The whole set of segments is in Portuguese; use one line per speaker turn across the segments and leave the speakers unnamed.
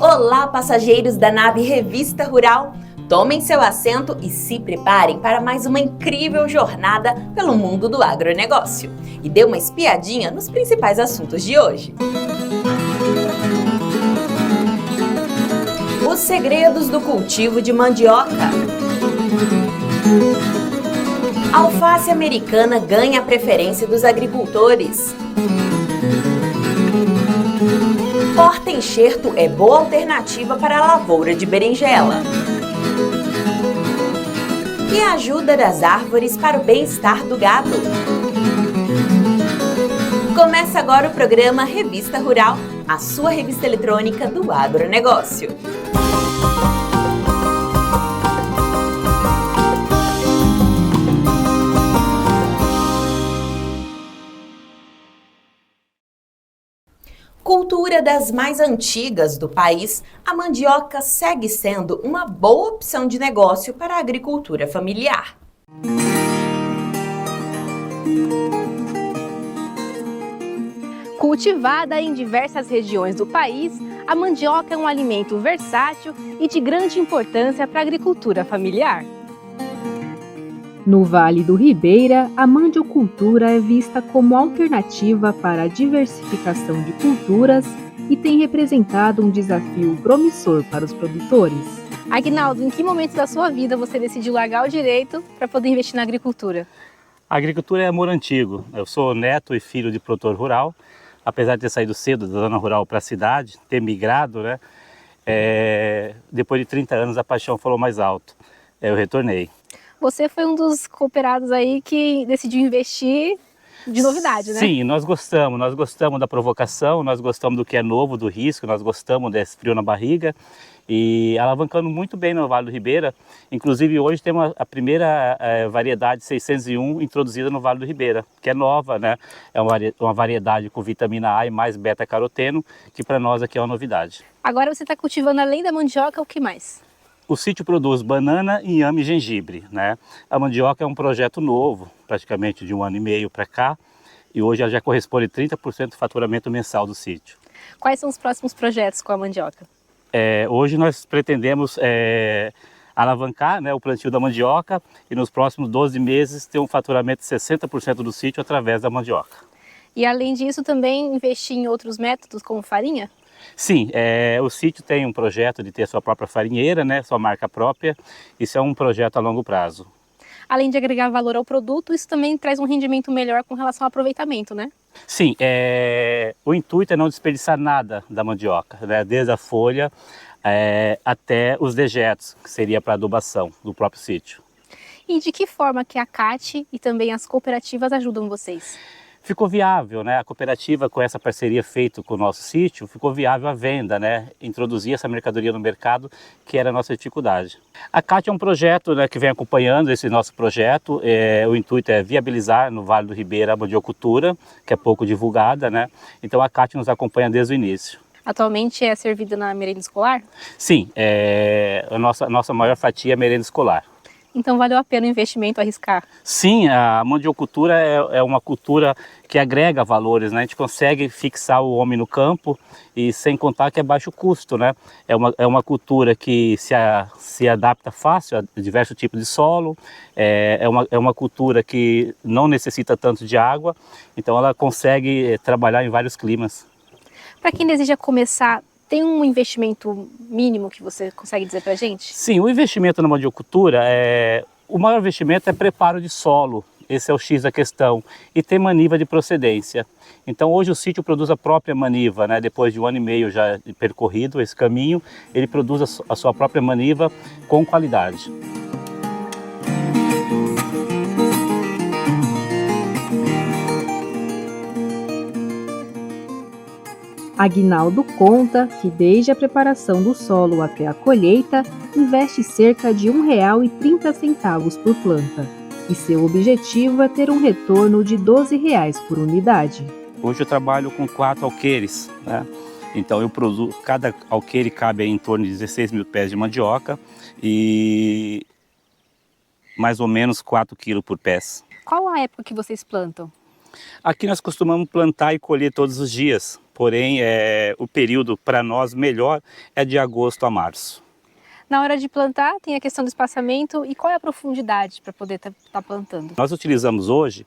Olá, passageiros da nave Revista Rural! Tomem seu assento e se preparem para mais uma incrível jornada pelo mundo do agronegócio. E dê uma espiadinha nos principais assuntos de hoje. Os segredos do cultivo de mandioca. A alface americana ganha a preferência dos agricultores. Porta-enxerto é boa alternativa para a lavoura de berinjela. E a ajuda das árvores para o bem-estar do gado. Começa agora o programa Revista Rural, a sua revista eletrônica do agronegócio. Cultura das mais antigas do país, a mandioca segue sendo uma boa opção de negócio para a agricultura familiar.
Cultivada em diversas regiões do país, a mandioca é um alimento versátil e de grande importância para a agricultura familiar.
No Vale do Ribeira, a mandiocultura é vista como alternativa para a diversificação de culturas e tem representado um desafio promissor para os produtores.
Aguinaldo, em que momento da sua vida você decidiu largar o direito para poder investir na agricultura?
A agricultura é amor antigo. Eu sou neto e filho de produtor rural. Apesar de ter saído cedo da zona rural para a cidade, ter migrado, né? Depois de 30 anos a paixão falou mais alto. Eu retornei.
Você foi um dos cooperados aí que decidiu investir de novidade, né?
Sim, nós gostamos da provocação, nós gostamos do que é novo, do risco, nós gostamos desse frio na barriga e alavancando muito bem no Vale do Ribeira. Inclusive hoje temos a primeira variedade 601 introduzida no Vale do Ribeira, que é nova, né? É uma variedade com vitamina A e mais beta-caroteno, que para nós aqui é uma novidade.
Agora você está cultivando além da mandioca, o que mais?
O sítio produz banana, inhame e gengibre, né? A mandioca é um projeto novo, praticamente de 1 ano e meio para cá, e hoje ela já corresponde a 30% do faturamento mensal do sítio.
Quais são os próximos projetos com a mandioca?
Hoje nós pretendemos alavancar, né, o plantio da mandioca e nos próximos 12 meses ter um faturamento de 60% do sítio através da mandioca.
E além disso também investir em outros métodos como farinha?
Sim, o sítio tem um projeto de ter sua própria farinheira, né, sua marca própria. Isso é um projeto a longo prazo.
Além de agregar valor ao produto, isso também traz um rendimento melhor com relação ao aproveitamento, né?
Sim, o intuito é não desperdiçar nada da mandioca, né, desde a folha até os dejetos, que seria para adubação do próprio sítio.
E de que forma que a CAT e também as cooperativas ajudam vocês?
Ficou viável, né? A cooperativa, com essa parceria feita com o nosso sítio, ficou viável a venda, né? Introduzir essa mercadoria no mercado, que era a nossa dificuldade. A CAT é um projeto, né, que vem acompanhando esse nosso projeto. O intuito é viabilizar no Vale do Ribeira a mandiocultura, que é pouco divulgada, né? Então a CAT nos acompanha desde o início.
Atualmente é servida na merenda escolar?
Sim, a nossa maior fatia é a merenda escolar.
Então valeu a pena o investimento, arriscar?
Sim, a mandiocultura é uma cultura que agrega valores, né? A gente consegue fixar o homem no campo e sem contar que é baixo custo, né? É uma cultura que se adapta fácil a diversos tipos de solo, é uma cultura que não necessita tanto de água, então ela consegue trabalhar em vários climas.
Para quem deseja começar, tem um investimento mínimo que você consegue dizer para a gente?
Sim, o investimento na mandiocultura, o maior investimento é preparo de solo, esse é o X da questão, e ter maniva de procedência. Então hoje o sítio produz a própria maniva, né? Depois de 1 ano e meio já percorrido esse caminho, ele produz a sua própria maniva com qualidade.
Aguinaldo conta que desde a preparação do solo até a colheita, investe cerca de R$ 1,30 por planta. E seu objetivo é ter um retorno de R$ 12 por unidade.
Hoje eu trabalho com 4 alqueires, né? Então cada alqueire cabe em torno de 16 mil pés de mandioca e mais ou menos 4 quilos por pé.
Qual a época que vocês plantam?
Aqui nós costumamos plantar e colher todos os dias, porém o período para nós melhor é de agosto a março.
Na hora de plantar, tem a questão do espaçamento e qual é a profundidade para poder estar plantando?
Nós utilizamos hoje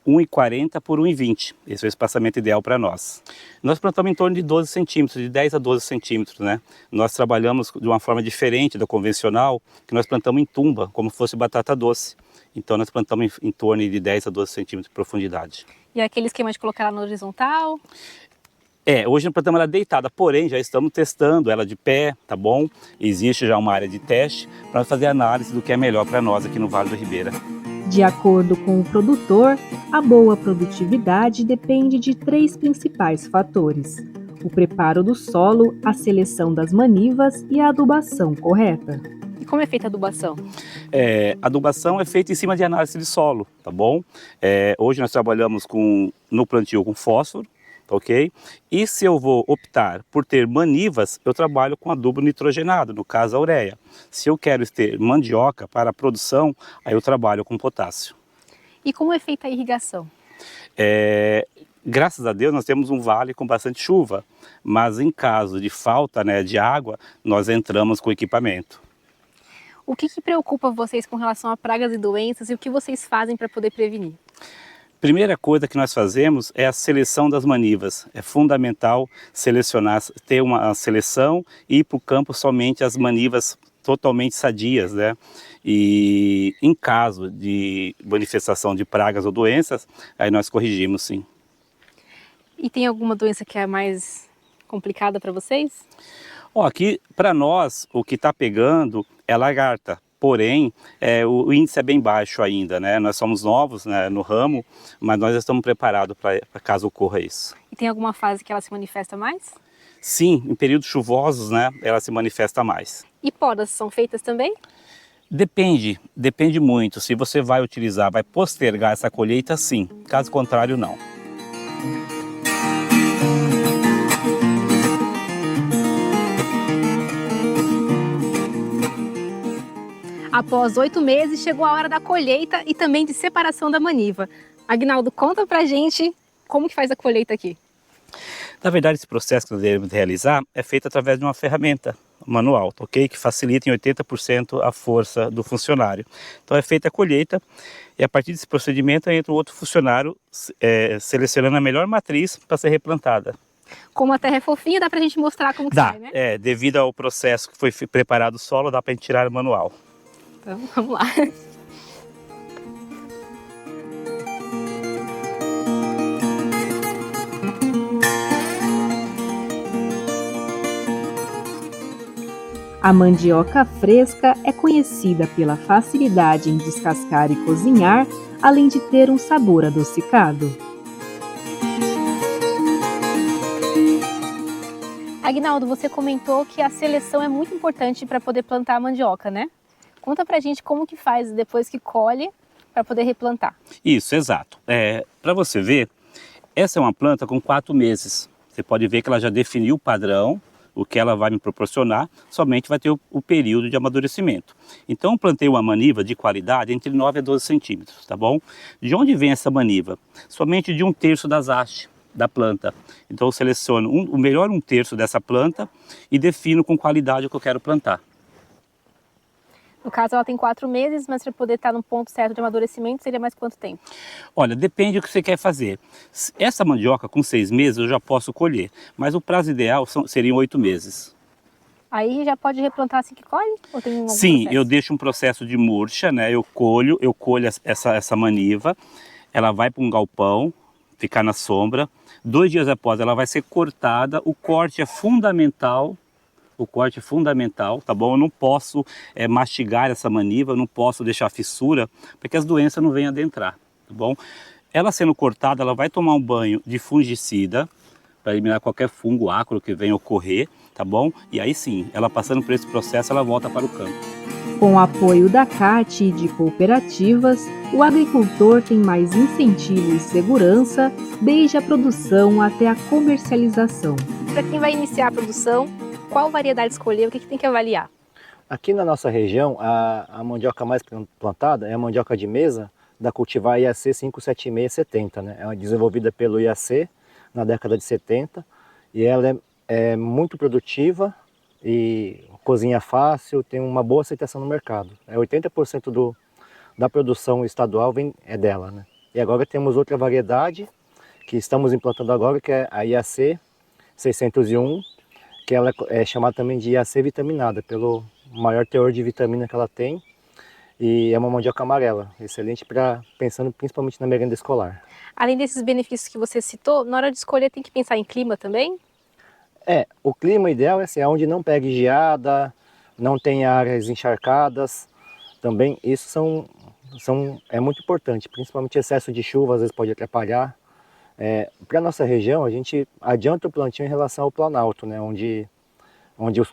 1,40 por 1,20. Esse é o espaçamento ideal para nós. Nós plantamos em torno de 12 centímetros, de 10 a 12 centímetros, né? Nós trabalhamos de uma forma diferente da convencional, que nós plantamos em tumba, como se fosse batata doce. Então nós plantamos em torno de 10 a 12 centímetros de profundidade.
E aquele esquema de colocar ela na horizontal?
Hoje nós plantamos ela deitada, porém já estamos testando ela de pé, tá bom? Existe já uma área de teste para fazer análise do que é melhor para nós aqui no Vale do Ribeira.
De acordo com o produtor, a boa produtividade depende de 3 principais fatores: o preparo do solo, a seleção das manivas e a adubação correta.
E como é feita a adubação?
A adubação é feita em cima de análise de solo, tá bom? Hoje nós trabalhamos no plantio com fósforo, ok? E se eu vou optar por ter manivas, eu trabalho com adubo nitrogenado, no caso a ureia. Se eu quero ter mandioca para a produção, aí eu trabalho com potássio.
E como é feita a irrigação?
Graças a Deus nós temos um vale com bastante chuva, mas em caso de falta, né, de água, nós entramos com equipamento.
O que preocupa vocês com relação a pragas e doenças e o que vocês fazem para poder prevenir?
Primeira coisa que nós fazemos é a seleção das manivas. É fundamental selecionar, ter uma seleção e ir para o campo somente as manivas totalmente sadias, né? E em caso de manifestação de pragas ou doenças, aí nós corrigimos, sim.
E tem alguma doença que é mais complicada para vocês?
Aqui para nós o que está pegando é lagarta. Porém, o índice é bem baixo ainda, né? Nós somos novos, né, no ramo, mas nós estamos preparados para caso ocorra isso.
E tem alguma fase que ela se manifesta mais?
Sim, em períodos chuvosos, né, ela se manifesta mais.
E podas são feitas também?
Depende muito. Se você vai postergar essa colheita, sim. Caso contrário, não.
Após 8 meses, chegou a hora da colheita e também de separação da maniva. Aguinaldo, conta pra gente como que faz a colheita aqui.
Na verdade, esse processo que nós devemos realizar é feito através de uma ferramenta manual, ok? Que facilita em 80% a força do funcionário. Então é feita a colheita e a partir desse procedimento entra um outro funcionário selecionando a melhor matriz para ser replantada.
Como a terra é fofinha, dá pra gente mostrar como que sai, né?
Devido ao processo que foi preparado o solo, dá pra gente tirar o manual.
Então, vamos lá.
A mandioca fresca é conhecida pela facilidade em descascar e cozinhar, além de ter um sabor adocicado.
Aguinaldo, você comentou que a seleção é muito importante para poder plantar a mandioca, né? Conta pra gente como que faz depois que colhe para poder replantar.
Isso, exato. Para você ver, essa é uma planta com 4 meses. Você pode ver que ela já definiu o padrão, o que ela vai me proporcionar, somente vai ter o período de amadurecimento. Então eu plantei uma maniva de qualidade entre 9 a 12 centímetros, tá bom? De onde vem essa maniva? Somente de 1/3 das hastes da planta. Então eu seleciono o melhor 1/3 dessa planta e defino com qualidade o que eu quero plantar.
No caso, ela tem 4 meses, mas para poder estar no ponto certo de amadurecimento, seria mais quanto tempo?
Olha, depende do que você quer fazer. Essa mandioca com 6 meses eu já posso colher, mas o prazo ideal seriam 8 meses.
Aí já pode replantar assim que colhe? Ou tem algum
Sim,
processo?
eu deixo um processo de murcha, né? Eu colho essa maniva, ela vai para um galpão, ficar na sombra. 2 dias após ela vai ser cortada, o corte é fundamental. O corte é fundamental, tá bom? Eu não posso mastigar essa maniva, eu não posso deixar fissura, porque as doenças não venham adentrar, tá bom? Ela sendo cortada, ela vai tomar um banho de fungicida, para eliminar qualquer fungo ácaro que venha ocorrer, tá bom? E aí sim, ela passando por esse processo, ela volta para o campo.
Com o apoio da CAT e de cooperativas, o agricultor tem mais incentivo e segurança, desde a produção até a comercialização.
Para quem vai iniciar a produção, qual variedade escolher, o que tem que avaliar?
Aqui na nossa região, a mandioca mais plantada é a mandioca de mesa da cultivar IAC 57670, né? É desenvolvida pelo IAC na década de 70. E ela é muito produtiva e cozinha fácil, tem uma boa aceitação no mercado. 80% da produção estadual é dela, né? E agora temos outra variedade que estamos implantando agora, que é a IAC 601, que ela é chamada também de IAC vitaminada, pelo maior teor de vitamina que ela tem. E é uma mandioca amarela, excelente pensando principalmente na merenda escolar.
Além desses benefícios que você citou, na hora de escolher tem que pensar em clima também?
O clima ideal é assim, onde não pegue geada, não tem áreas encharcadas. Também isso é muito importante, principalmente excesso de chuva às vezes pode atrapalhar. Para a nossa região, a gente adianta o plantio em relação ao Planalto, né, onde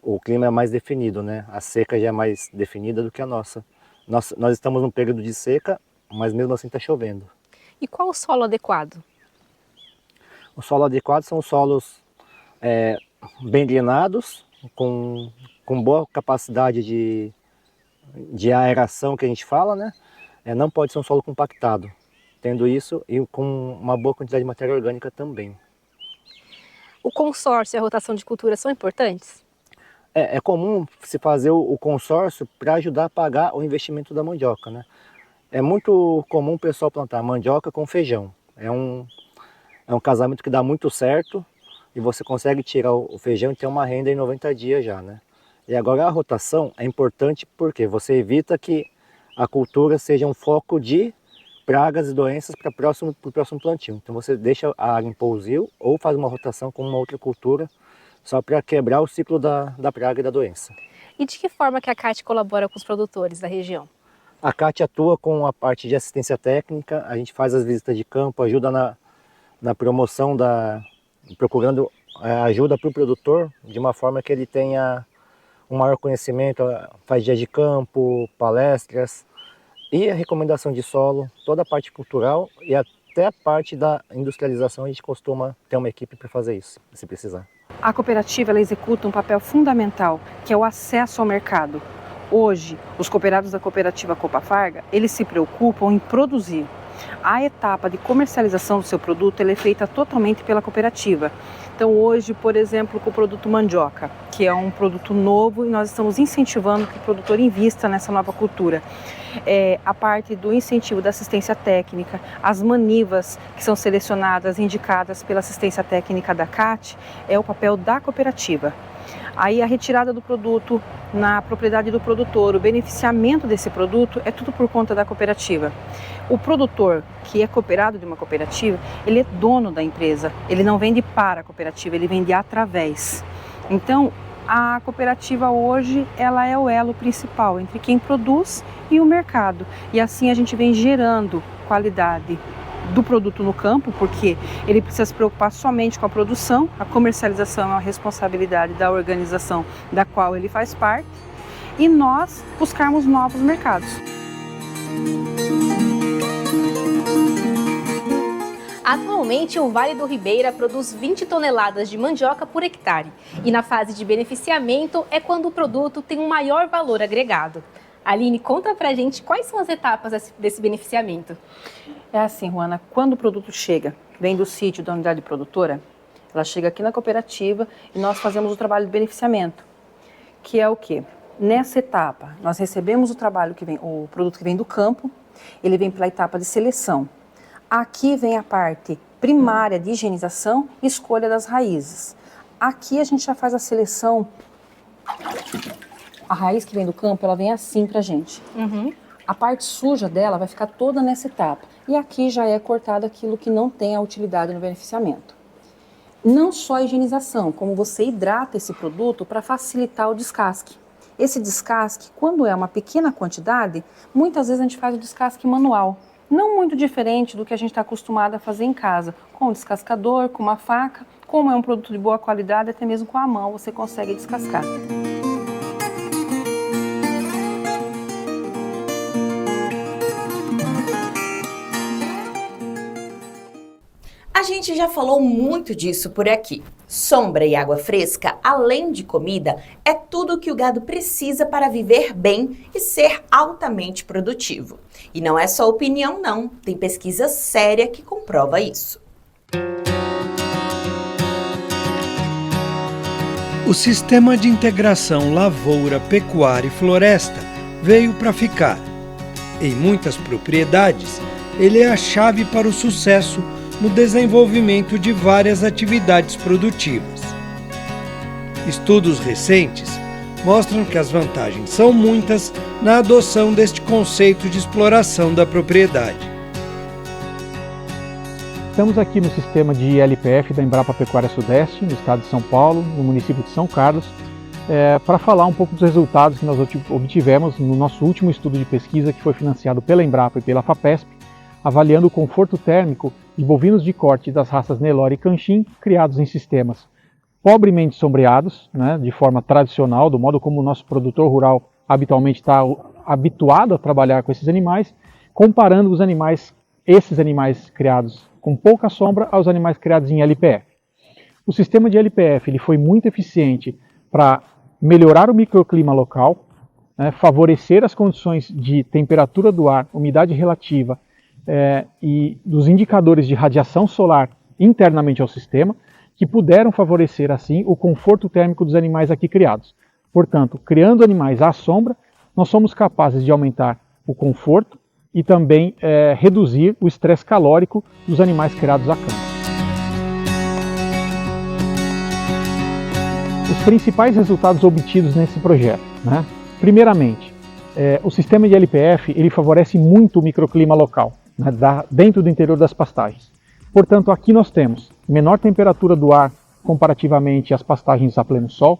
o clima é mais definido, né, a seca já é mais definida do que a nossa. Nós estamos num período de seca, mas mesmo assim está chovendo.
E qual o solo adequado?
O solo adequado são solos bem drenados, com boa capacidade de aeração que a gente fala, né? Não pode ser um solo compactado, tendo isso e com uma boa quantidade de matéria orgânica também.
O consórcio e a rotação de cultura são importantes?
É comum se fazer o consórcio para ajudar a pagar o investimento da mandioca, né? É muito comum o pessoal plantar mandioca com feijão. É um casamento que dá muito certo e você consegue tirar o feijão e ter uma renda em 90 dias já, né? E agora a rotação é importante porque você evita que a cultura seja um foco de pragas e doenças para o próximo plantio. Então você deixa a área em pousio ou faz uma rotação com uma outra cultura só para quebrar o ciclo da praga e da doença.
E de que forma que a CAT colabora com os produtores da região?
A CAT atua com a parte de assistência técnica, a gente faz as visitas de campo, ajuda na promoção, procurando ajuda para o produtor, de uma forma que ele tenha um maior conhecimento, faz dias de campo, palestras, e a recomendação de solo, toda a parte cultural e até a parte da industrialização, a gente costuma ter uma equipe para fazer isso, se precisar.
A cooperativa ela executa um papel fundamental, que é o acesso ao mercado. Hoje, os cooperados da cooperativa Copafarga, eles se preocupam em produzir. A etapa de comercialização do seu produto ela é feita totalmente pela cooperativa. Então hoje, por exemplo, com o produto mandioca, que é um produto novo e nós estamos incentivando que o produtor invista nessa nova cultura. A parte do incentivo da assistência técnica, as manivas que são selecionadas, indicadas pela assistência técnica da CAT, é o papel da cooperativa. Aí a retirada do produto na propriedade do produtor, o beneficiamento desse produto é tudo por conta da cooperativa. O produtor que é cooperado de uma cooperativa, ele é dono da empresa, ele não vende para a cooperativa, ele vende através. Então, a cooperativa hoje, ela é o elo principal entre quem produz e o mercado. E assim a gente vem gerando qualidade do produto no campo, porque ele precisa se preocupar somente com a produção, a comercialização é uma responsabilidade da organização da qual ele faz parte, e nós buscarmos novos mercados.
Atualmente, o Vale do Ribeira produz 20 toneladas de mandioca por hectare e na fase de beneficiamento é quando o produto tem um maior valor agregado. Aline, conta pra gente quais são as etapas desse beneficiamento.
É assim, Juana, quando o produto chega, vem do sítio da unidade produtora, ela chega aqui na cooperativa e nós fazemos o trabalho de beneficiamento, que é o quê? Nessa etapa, nós recebemos o produto que vem do campo, ele vem pela etapa de seleção. Aqui vem a parte primária de higienização e escolha das raízes. Aqui a gente já faz a seleção. A raiz que vem do campo, ela vem assim pra gente. A parte suja dela vai ficar toda nessa etapa. E aqui já é cortado aquilo que não tem a utilidade no beneficiamento. Não só a higienização, como você hidrata esse produto para facilitar o descasque. Esse descasque, quando é uma pequena quantidade, muitas vezes a gente faz o descasque manual. Não muito diferente do que a gente está acostumado a fazer em casa, com um descascador, com uma faca. Como é um produto de boa qualidade, até mesmo com a mão você consegue descascar.
A gente já falou muito disso por aqui. Sombra e água fresca, além de comida, é tudo que o gado precisa para viver bem e ser altamente produtivo. E não é só opinião não, tem pesquisa séria que comprova isso.
O sistema de integração lavoura, pecuária e floresta veio para ficar. Em muitas propriedades, ele é a chave para o sucesso no desenvolvimento de várias atividades produtivas. Estudos recentes mostram que as vantagens são muitas na adoção deste conceito de exploração da propriedade.
Estamos aqui no sistema de LPF da Embrapa Pecuária Sudeste, no estado de São Paulo, no município de São Carlos, para falar um pouco dos resultados que nós obtivemos no nosso último estudo de pesquisa, que foi financiado pela Embrapa e pela FAPESP, avaliando o conforto térmico de bovinos de corte das raças Nelore e Canchim, criados em sistemas pobremente sombreados, né, de forma tradicional, do modo como o nosso produtor rural habitualmente está habituado a trabalhar com esses animais, comparando esses animais criados com pouca sombra aos animais criados em LPF. O sistema de LPF ele foi muito eficiente para melhorar o microclima local, né, favorecer as condições de temperatura do ar, umidade relativa e dos indicadores de radiação solar internamente ao sistema, que puderam favorecer assim o conforto térmico dos animais aqui criados. Portanto, criando animais à sombra, nós somos capazes de aumentar o conforto e também reduzir o estresse calórico dos animais criados a campo. Os principais resultados obtidos nesse projeto, né? Primeiramente, o sistema de LPF ele favorece muito o microclima local, né, dentro do interior das pastagens. Portanto, aqui nós temos menor temperatura do ar comparativamente às pastagens a pleno sol,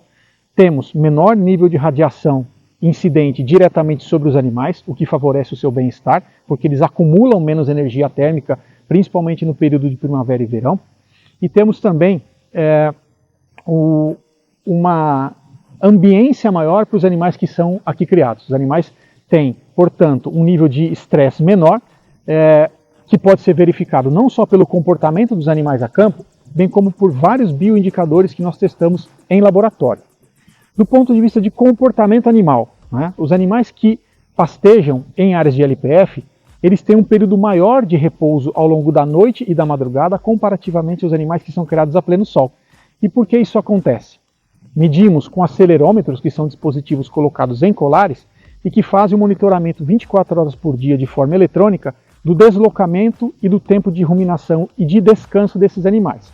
temos menor nível de radiação incidente diretamente sobre os animais, o que favorece o seu bem-estar, porque eles acumulam menos energia térmica, principalmente no período de primavera e verão. E temos também uma ambiência maior para os animais que são aqui criados. Os animais têm, portanto, um nível de estresse menor, que pode ser verificado não só pelo comportamento dos animais a campo, bem como por vários bioindicadores que nós testamos em laboratório. Do ponto de vista de comportamento animal, né, os animais que pastejam em áreas de LPF, eles têm um período maior de repouso ao longo da noite e da madrugada, comparativamente aos animais que são criados a pleno sol. E por que isso acontece? Medimos com acelerômetros, que são dispositivos colocados em colares, e que fazem o monitoramento 24 horas por dia de forma eletrônica do deslocamento e do tempo de ruminação e de descanso desses animais.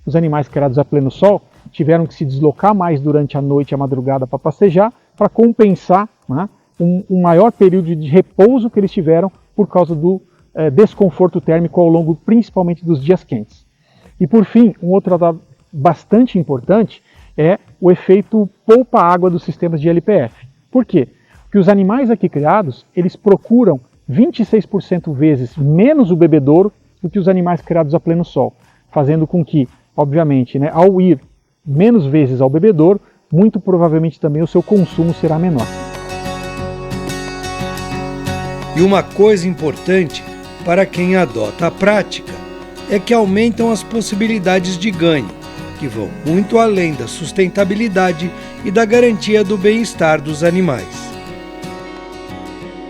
Os animais criados a pleno sol tiveram que se deslocar mais durante a noite e a madrugada para pastejar, para compensar, né, um maior período de repouso que eles tiveram por causa do desconforto térmico ao longo principalmente dos dias quentes. E por fim, um outro dado bastante importante é o efeito poupa-água dos sistemas de LPF. Por quê? Porque os animais aqui criados, eles procuram 26% vezes menos o bebedouro do que os animais criados a pleno sol, fazendo com que, obviamente, né, ao ir menos vezes ao bebedouro, muito provavelmente também o seu consumo será menor.
E uma coisa importante para quem adota a prática é que aumentam as possibilidades de ganho, que vão muito além da sustentabilidade e da garantia do bem-estar dos animais.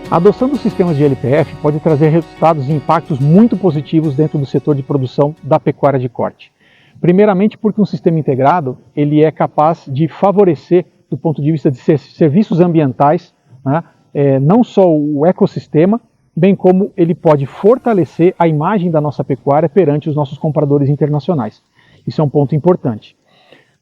A adoção dos sistemas de LPF pode trazer resultados e impactos muito positivos dentro do setor de produção da pecuária de corte. Primeiramente porque um sistema integrado ele é capaz de favorecer, do ponto de vista de serviços ambientais, né, não só o ecossistema, bem como ele pode fortalecer a imagem da nossa pecuária perante os nossos compradores internacionais. Isso é um ponto importante.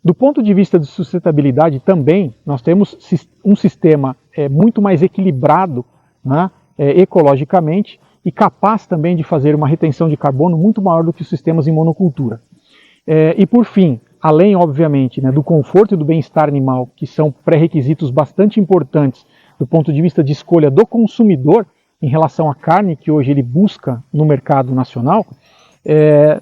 Do ponto de vista de sustentabilidade também, nós temos um sistema muito mais equilibrado, né, ecologicamente, e capaz também de fazer uma retenção de carbono muito maior do que os sistemas em monocultura. E por fim, além obviamente, né, do conforto e do bem-estar animal, que são pré-requisitos bastante importantes do ponto de vista de escolha do consumidor em relação à carne que hoje ele busca no mercado nacional,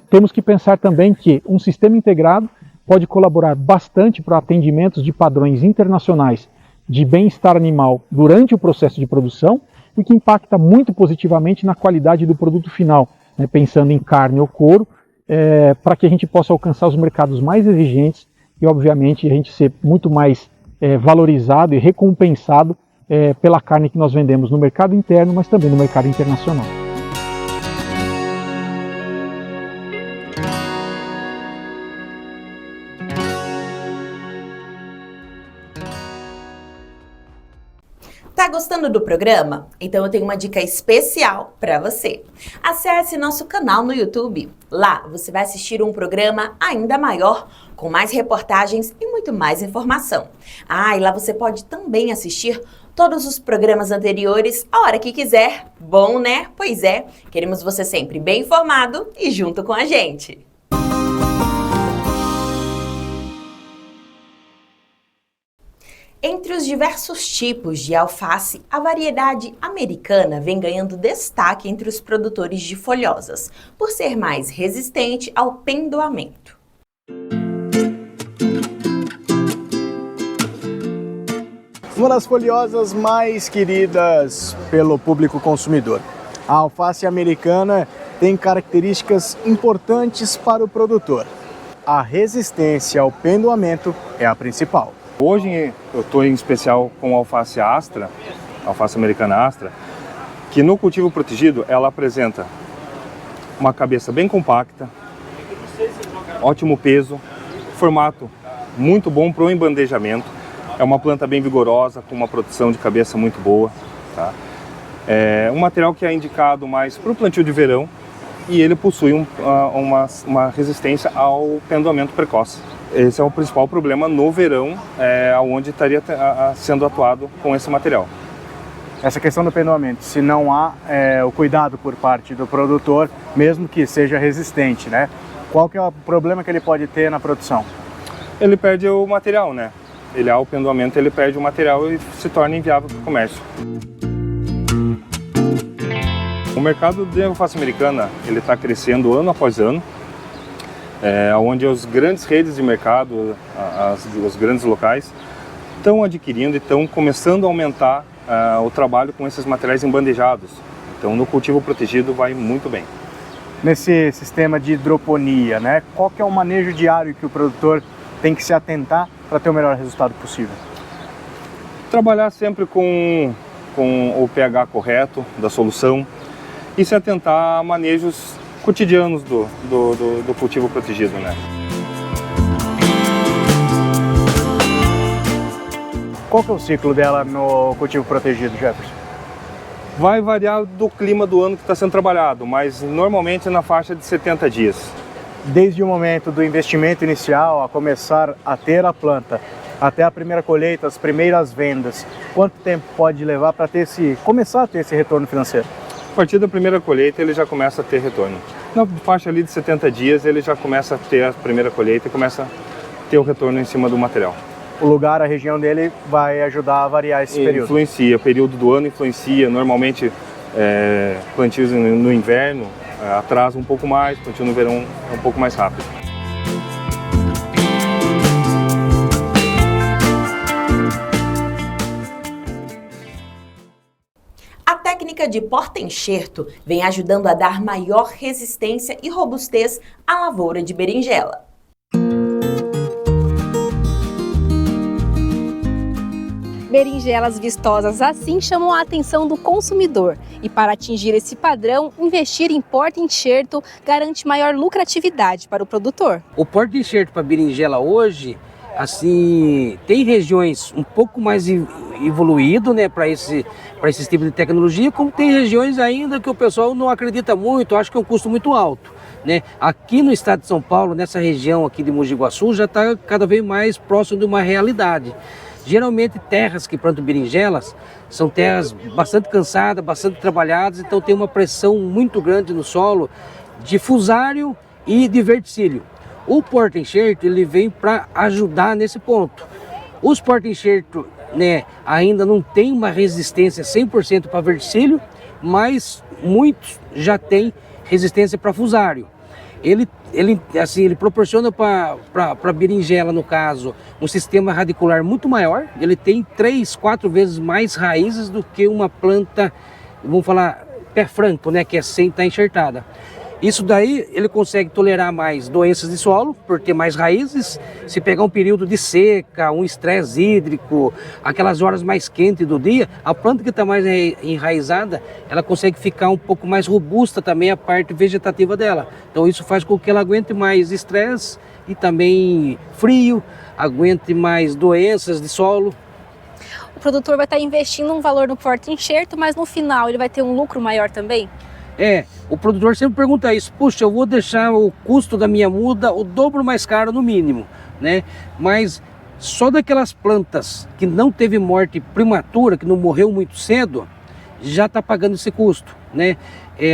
temos que pensar também que um sistema integrado pode colaborar bastante para atendimentos de padrões internacionais de bem-estar animal durante o processo de produção, o que impacta muito positivamente na qualidade do produto final, né, pensando em carne ou couro, para que a gente possa alcançar os mercados mais exigentes e, obviamente, a gente ser muito mais valorizado e recompensado pela carne que nós vendemos no mercado interno, mas também no mercado internacional.
Tá gostando do programa? Então eu tenho uma dica especial para você. Acesse nosso canal no YouTube. Lá você vai assistir um programa ainda maior, com mais reportagens e muito mais informação. E lá você pode também assistir todos os programas anteriores a hora que quiser. Bom, né? Pois é, queremos você sempre bem informado e junto com a gente. Entre os diversos tipos de alface, a variedade americana vem ganhando destaque entre os produtores de folhosas, por ser mais resistente ao pendoamento.
Uma das folhosas mais queridas pelo público consumidor. A alface americana tem características importantes para o produtor. A resistência ao pendoamento é a principal.
Hoje eu estou em especial com a alface Astra, alface americana Astra, que no cultivo protegido ela apresenta uma cabeça bem compacta, ótimo peso, formato muito bom para o embandejamento. É uma planta bem vigorosa, com uma produção de cabeça muito boa. Tá? É um material que é indicado mais para o plantio de verão e ele possui uma resistência ao pendoamento precoce. Esse é o principal problema no verão, onde estaria sendo atuado com esse material.
Essa questão do pendoamento, se não há o cuidado por parte do produtor, mesmo que seja resistente, né? Qual que é o problema que ele pode ter na produção?
Ele perde o material, né? Ele há o pendoamento, ele perde o material e se torna inviável para o comércio. O mercado de alface americana ele está crescendo ano após ano, onde as grandes redes de mercado, os grandes locais, estão adquirindo e estão começando a aumentar o trabalho com esses materiais embandejados. Então, no cultivo protegido vai muito bem.
Nesse sistema de hidroponia, né? Qual que é o manejo diário que o produtor tem que se atentar para ter o melhor resultado possível?
Trabalhar sempre com o pH correto da solução e se atentar a manejos cotidianos do cultivo protegido, né?
Qual que é o ciclo dela no cultivo protegido, Jefferson?
Vai variar do clima do ano que está sendo trabalhado, mas normalmente na faixa de 70 dias.
Desde o momento do investimento inicial, a começar a ter a planta, até a primeira colheita, as primeiras vendas, quanto tempo pode levar para começar a ter esse retorno financeiro?
A partir da primeira colheita ele já começa a ter retorno. Na faixa ali de 70 dias ele já começa a ter a primeira colheita e começa a ter o retorno em cima do material.
O lugar, a região dele vai ajudar a variar esse período?
Influencia, o período do ano influencia. Normalmente plantios no inverno atrasa um pouco mais, plantio no verão é um pouco mais rápido.
A técnica de porta-enxerto vem ajudando a dar maior resistência e robustez à lavoura de berinjela.
Berinjelas vistosas assim chamam a atenção do consumidor. E para atingir esse padrão, investir em porta-enxerto garante maior lucratividade para o produtor.
O porta-enxerto para berinjela hoje, assim, tem regiões um pouco mais evoluído, né, para esse tipo de tecnologia, como tem regiões ainda que o pessoal não acredita muito, acha que é um custo muito alto. Né? Aqui no estado de São Paulo, nessa região aqui de Mogi Guaçu, já está cada vez mais próximo de uma realidade. Geralmente terras que plantam berinjelas são terras bastante cansadas, bastante trabalhadas, então tem uma pressão muito grande no solo de fusário e de verticílio. O porta-enxerto ele vem para ajudar nesse ponto. Os porta-enxerto, né, ainda não tem uma resistência 100% para verticílio, mas muitos já têm resistência para fusário. Ele proporciona para a berinjela, no caso, um sistema radicular muito maior. Ele tem 3, 4 vezes mais raízes do que uma planta, vamos falar, pé franco, né, que é sem estar enxertada. Isso daí ele consegue tolerar mais doenças de solo, por ter mais raízes. Se pegar um período de seca, um estresse hídrico, aquelas horas mais quentes do dia, a planta que está mais enraizada, ela consegue ficar um pouco mais robusta também a parte vegetativa dela. Então isso faz com que ela aguente mais estresse e também frio, aguente mais doenças de solo.
O produtor vai estar investindo um valor no porta-enxerto, mas no final ele vai ter um lucro maior também?
O produtor sempre pergunta isso, puxa, eu vou deixar o custo da minha muda o dobro mais caro no mínimo, né? Mas só daquelas plantas que não teve morte prematura, que não morreu muito cedo, já está pagando esse custo, né?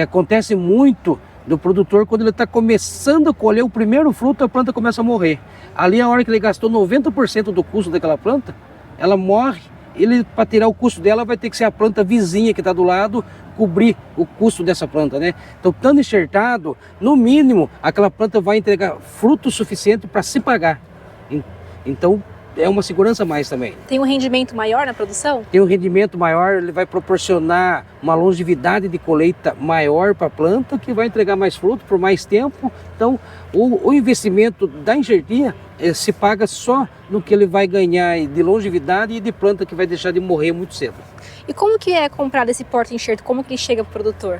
Acontece muito do produtor quando ele está começando a colher o primeiro fruto, a planta começa a morrer. Ali a hora que ele gastou 90% do custo daquela planta, ela morre. Ele, para tirar o custo dela, vai ter que ser a planta vizinha que está do lado, cobrir o custo dessa planta, né? Então, estando enxertado, no mínimo, aquela planta vai entregar fruto suficiente para se pagar. Então, é uma segurança a mais também.
Tem um rendimento maior na produção?
Tem um rendimento maior, ele vai proporcionar uma longevidade de colheita maior para a planta, que vai entregar mais fruto por mais tempo. Então, o investimento da enxertia se paga só no que ele vai ganhar de longevidade e de planta que vai deixar de morrer muito cedo.
E como que é comprado esse porta-enxerto? Como que ele chega para o produtor?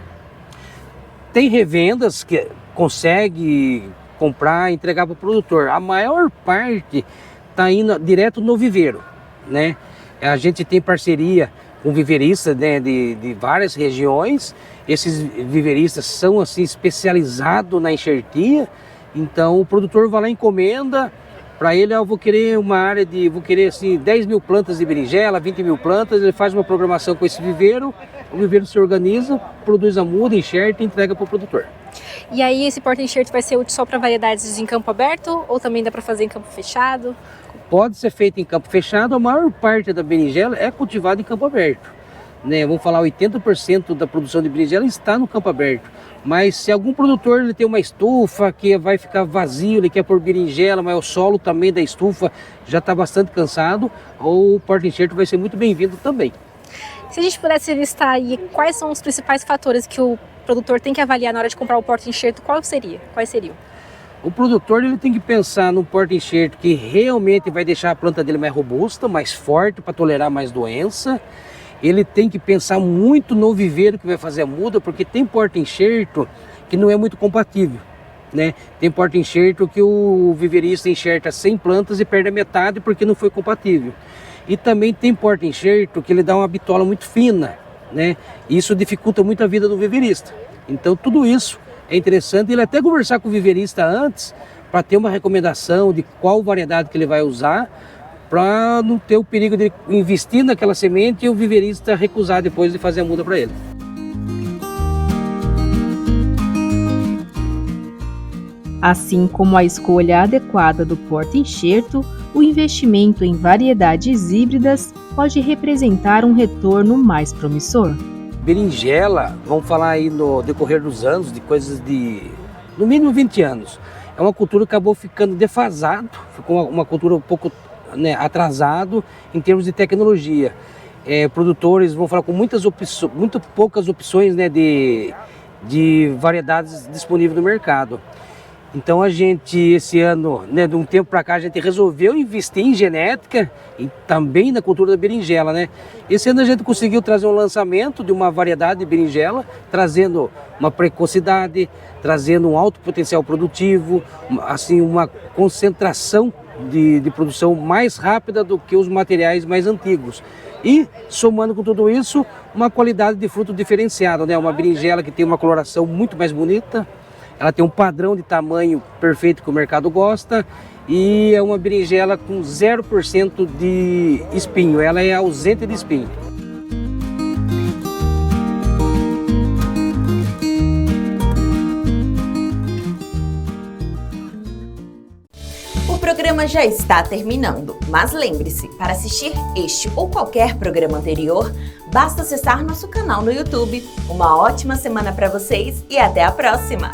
Tem revendas que consegue comprar e entregar para o produtor. A maior parte está indo direto no viveiro, né? A gente tem parceria com viveristas, né, de várias regiões. Esses viveristas são assim especializados na enxertia. Então o produtor vai lá e encomenda. Para ele, eu vou querer uma área de, vou querer assim 10 mil plantas de berinjela, 20 mil plantas. Ele faz uma programação com esse viveiro. O viveiro se organiza, produz a muda, enxerta e entrega para o produtor.
E aí esse porta-enxerto vai ser útil só para variedades em campo aberto ou também dá para fazer em campo fechado?
Pode ser feito em campo fechado, a maior parte da berinjela é cultivada em campo aberto, né? Vamos falar 80% da produção de berinjela está no campo aberto. Mas se algum produtor ele tem uma estufa que vai ficar vazio, ele quer pôr berinjela, mas o solo também da estufa já está bastante cansado, o porta-enxerto vai ser muito bem-vindo também.
Se a gente pudesse listar aí quais são os principais fatores que o produtor tem que avaliar na hora de comprar o porta-enxerto, quais seriam?
O produtor ele tem que pensar no porta-enxerto que realmente vai deixar a planta dele mais robusta, mais forte para tolerar mais doença. Ele tem que pensar muito no viveiro que vai fazer a muda, porque tem porta-enxerto que não é muito compatível, né? Tem porta-enxerto que o viveirista enxerta 100 plantas e perde a metade porque não foi compatível. E também tem porta-enxerto que ele dá uma bitola muito fina, né? Isso dificulta muito a vida do viveirista. Então tudo isso é interessante ele até conversar com o viveirista antes para ter uma recomendação de qual variedade que ele vai usar, para não ter o perigo de investir naquela semente e o viveirista recusar depois de fazer a muda para ele.
Assim como a escolha adequada do porta-enxerto, o investimento em variedades híbridas pode representar um retorno mais promissor.
Berinjela, vamos falar aí no decorrer dos anos, de coisas de no mínimo 20 anos. É uma cultura que acabou ficando defasado, ficou uma cultura um pouco, né, atrasado em termos de tecnologia. Produtores vão falar com muito poucas opções, né, de variedades disponíveis no mercado. Então a gente, esse ano, né, de um tempo para cá, a gente resolveu investir em genética e também na cultura da berinjela, né? Esse ano a gente conseguiu trazer um lançamento de uma variedade de berinjela, trazendo uma precocidade, trazendo um alto potencial produtivo, assim, uma concentração de produção mais rápida do que os materiais mais antigos. E, somando com tudo isso, uma qualidade de fruto diferenciada, né? Uma berinjela que tem uma coloração muito mais bonita, ela tem um padrão de tamanho perfeito que o mercado gosta e é uma berinjela com 0% de espinho, ela é ausente de espinho.
O programa já está terminando, mas lembre-se, para assistir este ou qualquer programa anterior, basta acessar nosso canal no YouTube. Uma ótima semana para vocês e até a próxima!